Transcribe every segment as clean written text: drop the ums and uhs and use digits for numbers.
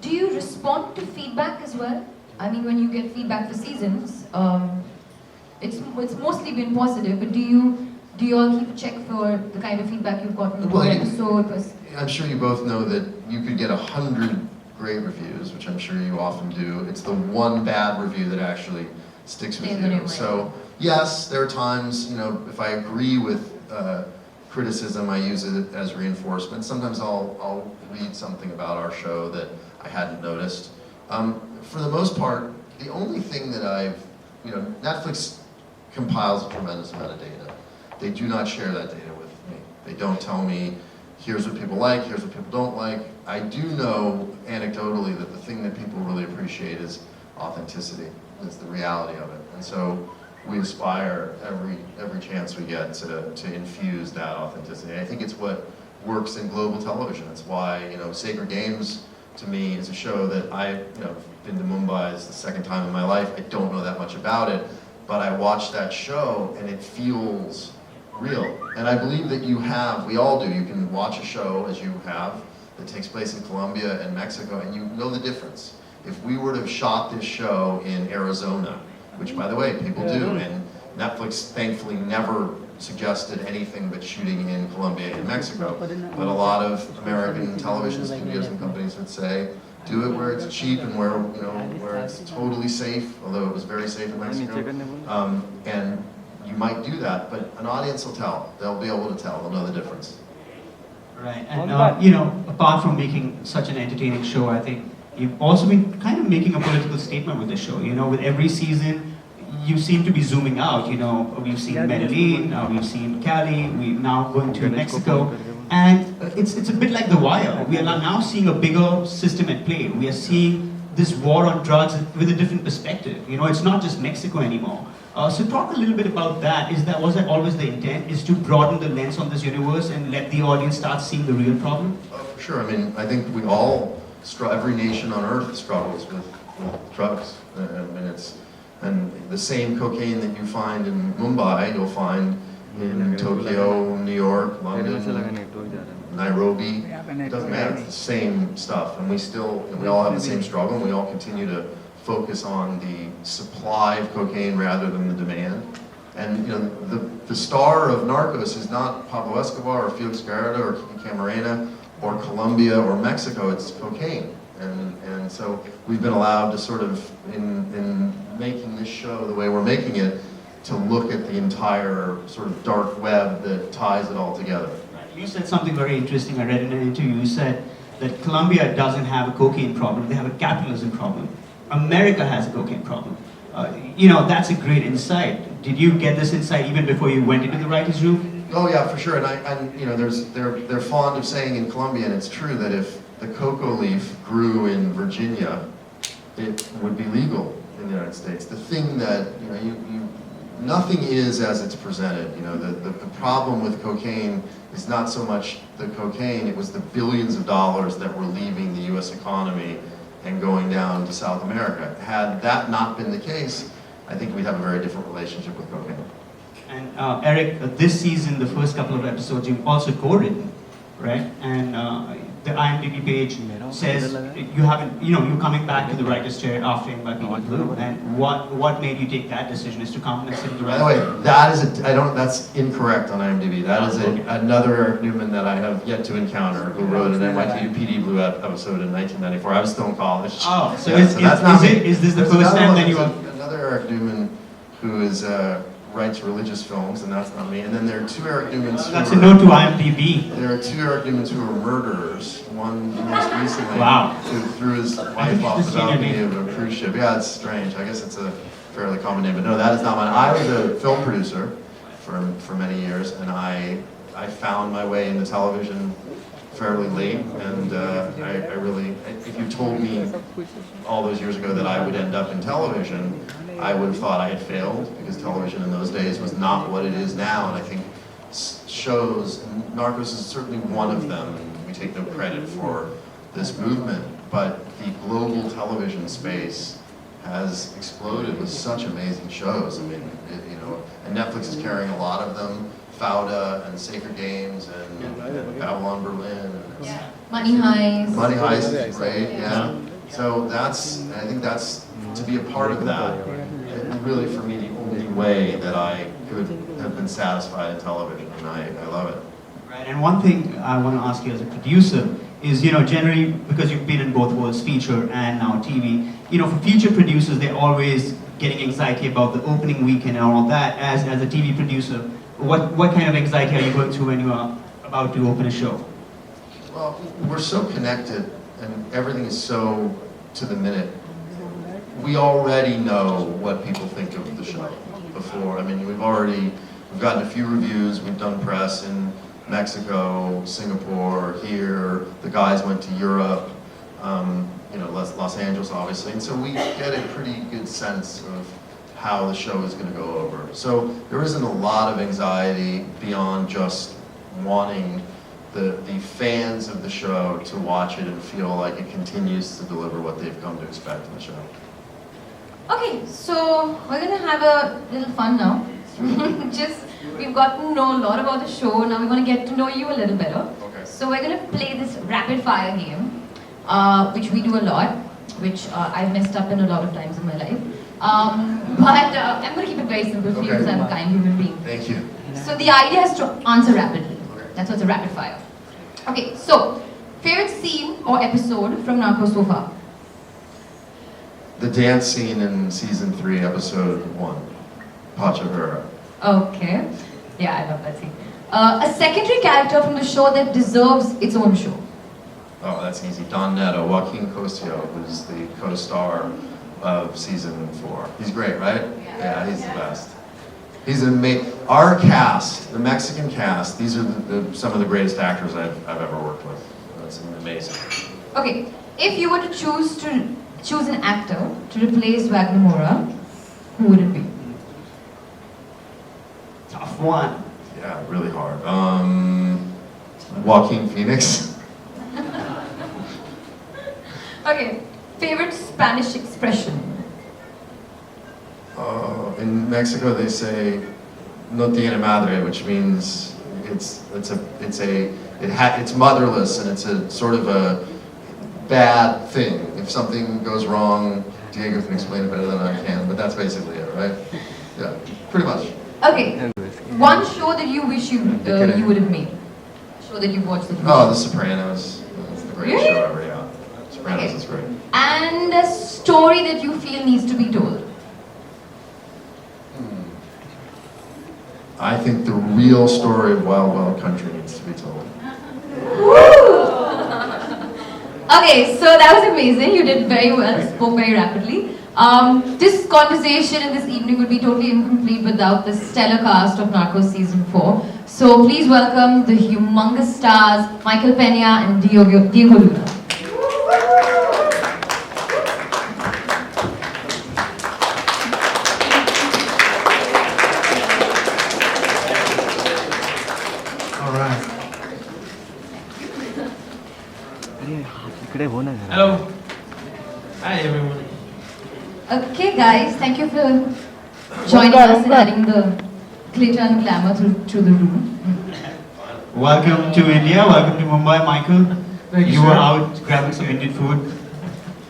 Do you respond to feedback as well? I mean, when you get feedback for seasons, it's mostly been positive, but do you all keep a check for the kind of feedback you've gotten per episode? I'm sure you both know that you could get 100 great reviews, which I'm sure you often do. It's the one bad review that actually sticks with you. So yes, there are times, if I agree with criticism, I use it as reinforcement. Sometimes I'll read something about our show that I hadn't noticed. For the most part, the only thing that Netflix compiles a tremendous amount of data. They do not share that data with me. They don't tell me, here's what people like, here's what people don't like. I do know anecdotally that the thing that people really appreciate is authenticity. It's the reality of it. And so we aspire every chance we get to infuse that authenticity. I think it's what works in global television. It's why, Sacred Games to me is a show that I've been to Mumbai. It's the second time in my life. I don't know that much about it, but I watched that show and it feels real. And I believe that we all do, you can watch a show as you have that takes place in Colombia and Mexico and you know the difference. If we were to have shot this show in Arizona, which by the way, people do, and Netflix thankfully never suggested anything but shooting in Colombia and Mexico, but a lot of American television studios and companies would say, do it where it's cheap and where it's totally safe, although it was very safe in Mexico. And you might do that, but an audience will tell. They'll be able to tell. They'll know the difference. Right, and apart from making such an entertaining show, I think you've also been kind of making a political statement with the show. With every season, you seem to be zooming out. We've seen Medellin, we've seen Cali, we're now going to Mexico, and it's a bit like The Wire. We are now seeing a bigger system at play. We are seeing this war on drugs with a different perspective. It's not just Mexico anymore. So talk a little bit about that. Was that always the intent, is to broaden the lens on this universe and let the audience start seeing the real problem? For sure. I think we all, every nation on earth struggles with drugs. And the same cocaine that you find in Mumbai, you'll find in Tokyo, New York, London, Nairobi. It doesn't matter, it's the same stuff. And we all have the same struggle, and we all continue to focus on the supply of cocaine rather than the demand. And the star of Narcos is not Pablo Escobar or Felix Garida or Kiki Camarena or Colombia or Mexico, it's cocaine. And so we've been allowed to sort of, in making this show the way we're making it, to look at the entire sort of dark web that ties it all together. You said something very interesting. I read in an interview. You said that Colombia doesn't have a cocaine problem. They have a capitalism problem. America has a cocaine problem. That's a great insight. Did you get this insight even before you went into the writers' room? Oh yeah, for sure. They're fond of saying in Colombia, and it's true, that if the cocoa leaf grew in Virginia, it would be legal in the United States. The thing that nothing is as it's presented. The problem with cocaine is not so much the cocaine, it was the billions of dollars that were leaving the U.S. economy and going down to South America. Had that not been the case, I think we'd have a very different relationship with cocaine. And Eric, this season, the first couple of episodes, you've also co-written, right? And the IMDb page says you haven't, you're coming back to the writer's chair after India.com Blue. And what made you take that decision? Is to come and sit in the writer's chair? By the way, that's incorrect on IMDb. That is another Eric Newman that I have yet to encounter, who wrote an NYPD PD Blue episode in 1994. I was still in college. Oh, so is this the first time that you are? Another Eric Newman who writes religious films, and that's not me. And then there are two Eric Newmans. That's a note to IMDb. There are two Eric Newmans who are murderers. One most recently, who threw his wife off the balcony of a cruise ship. Yeah, it's strange. I guess it's a fairly common name, but no, that is not mine. I was a film producer for many years, and I found my way into television fairly late, and I really, if you told me all those years ago that I would end up in television, I would have thought I had failed, because television in those days was not what it is now. And I think shows, and Narcos is certainly one of them, and we take no credit for this movement, but the global television space has exploded with such amazing shows. And Netflix is carrying a lot of them. Fauda and Sacred Games and Babylon Berlin. Money Heist. Money Heist is great, yeah. So I think that's, to be a part of that, really for me the only way that I could have been satisfied in television, and I love it. Right, and one thing I want to ask you as a producer is, generally, because you've been in both worlds, feature and now TV, for future producers, they're always getting anxiety about the opening weekend and all that. As a TV producer, what kind of anxiety are you going through when you are about to open a show? Well, we're so connected, and everything is so to the minute. We already know what people think of the show before. I mean, we've gotten a few reviews, we've done press in Mexico, Singapore, here, the guys went to Europe, Los Angeles obviously, and so we get a pretty good sense of how the show is going to go over. So there isn't a lot of anxiety beyond just wanting the fans of the show to watch it and feel like it continues to deliver what they've come to expect in the show. Okay, so we're gonna have a little fun now. We've gotten to know a lot about the show, now we're gonna get to know you a little better. Okay. So we're gonna play this rapid fire game, which we do a lot, which I've messed up in a lot of times in my life. But I'm gonna keep it very simple for you because I'm a kind human being. Thank you. So the idea is to answer rapidly. That's what's a rapid fire. Okay, so favorite scene or episode from Narcos so far? The dance scene in season 3, episode 1, Pachavera. Okay. Yeah, I love that scene. A secondary character from the show that deserves its own show. Oh, that's easy. Don Netto, Joaquin Cosio, who's the co-star of season 4. He's great, right? Yeah, he's the best. He's our cast, the Mexican cast, these are some of the greatest actors I've ever worked with. That's amazing. Okay, if you were to choose an actor to replace Wagner Moura, who would it be? Tough one. Yeah, really hard. Joaquin Phoenix. Okay, favorite Spanish expression? In Mexico they say "no tiene madre," which means it's motherless, and it's a sort of a bad thing. If something goes wrong, Diego can explain it better than I can, but that's basically it, right? Yeah, pretty much. Okay, one show that you wish you would have made. A show that you've watched that you Oh, The Sopranos. It's the greatest Really? show ever, yeah. Sopranos is great. And a story that you feel needs to be told. I think the real story of Wild Wild Country needs to be told. Okay, so that was amazing. You did very well, spoke very rapidly. This conversation and this evening would be totally incomplete without the stellar cast of Narcos Season 4. So please welcome the humongous stars, Michael Peña and Diego Luna. Hello. Hi everyone. Okay guys, thank you for joining us and adding the glitter and glamour through the room. Welcome to India, welcome to Mumbai, Michael. Thank you, You were sir. out grabbing some Indian food.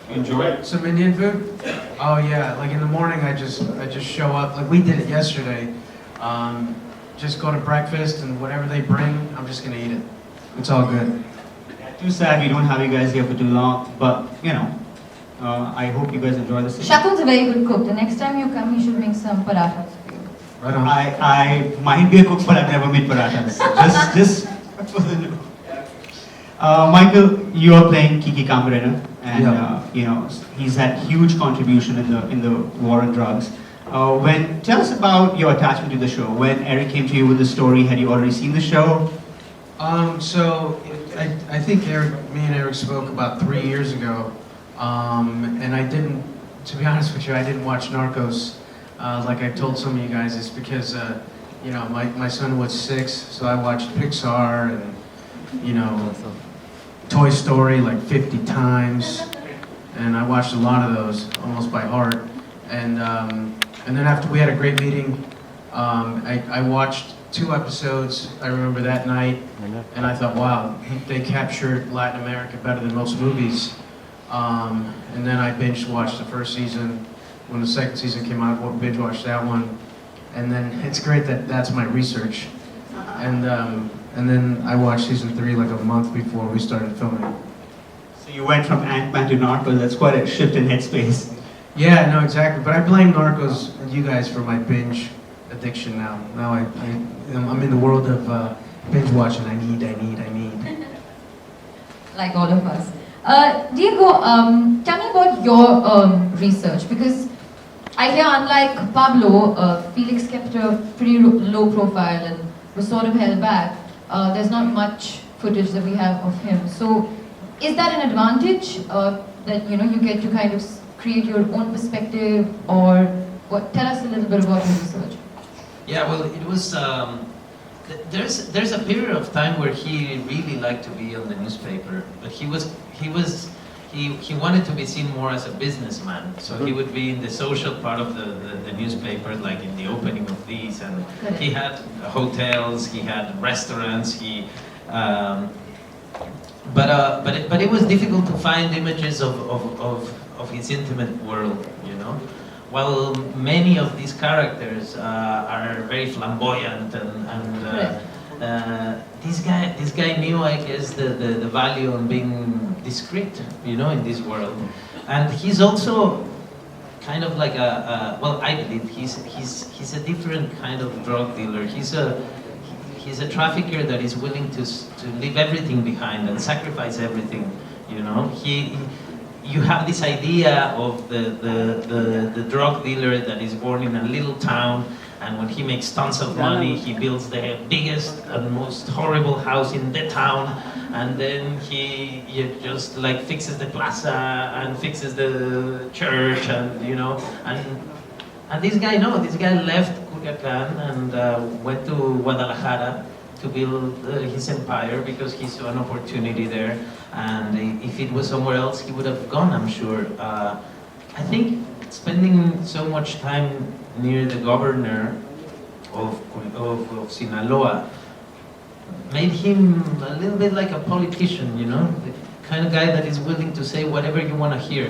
Enjoy. Some Indian food? Oh yeah, like in the morning I just show up, like we did it yesterday. Just go to breakfast and whatever they bring, I'm just gonna eat it. It's all good. Too sad we don't have you guys here for too long, but I hope you guys enjoy the city. Shakun's a very good cook. The next time you come, he should make some parathas for you. Right on. I might be a cook, but I've never made parathas. just for the new. Michael, you are playing Kiki Camarena, and he's had huge contribution in the war on drugs. Tell us about your attachment to the show. When Eric came to you with the story, had you already seen the show? So I think me and Eric spoke about 3 years ago, and I didn't, to be honest with you, I didn't watch Narcos. Like I told some of you guys, it's because my son was 6, so I watched Pixar and Toy Story like 50 times, and I watched a lot of those almost by heart. And then after we had a great meeting, I watched 2 episodes, I remember that night, and I thought, wow, they captured Latin America better than most movies. And then I binge watched the first season. When the second season came out, I binge watched that one. And then it's great that that's my research. And then I watched season 3 like a month before we started filming. So you went from Ant-Man to Narcos. That's quite a shift in headspace. Yeah, no, exactly. But I blame Narcos and you guys for my binge addiction now. Now I'm in the world of binge watching. I need. Like all of us. Diego, tell me about your research, because I hear, unlike Pablo, Felix kept a pretty low profile and was sort of held back. There's not much footage that we have of him. So, is that an advantage that you get to kind of create your own perspective, or what? Tell us a little bit about your research. Yeah, well, it was. There's a period of time where he really liked to be on the newspaper, but he wanted to be seen more as a businessman. So he would be in the social part of the newspaper, like in the opening of these, and he had hotels, he had restaurants, but it was difficult to find images of his intimate world, While many of these characters are very flamboyant and this guy knew, I guess, the value on being discreet, in this world. And he's also kind of like well, I believe he's a different kind of drug dealer. He's a trafficker that is willing to leave everything behind and sacrifice everything, You have this idea of the drug dealer that is born in a little town, and when he makes tons of money, he builds the biggest and most horrible house in the town, and then he just like fixes the plaza and fixes the church, and and this guy left Culiacan and went to Guadalajara to build his empire because he saw an opportunity there. And if it was somewhere else, he would have gone, I'm sure. I think spending so much time near the governor of Sinaloa made him a little bit like a politician, the kind of guy that is willing to say whatever you want to hear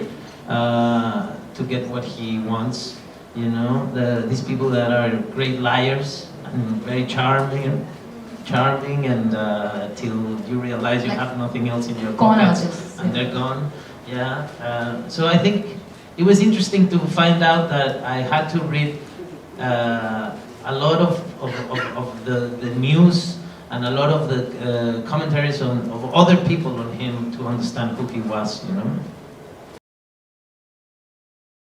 to get what he wants. These people that are great liars and very charming, and till you realize you have nothing else in your pockets, and they're gone. Yeah. So I think it was interesting to find out that I had to read a lot of the news and a lot of the commentaries of other people on him to understand who he was.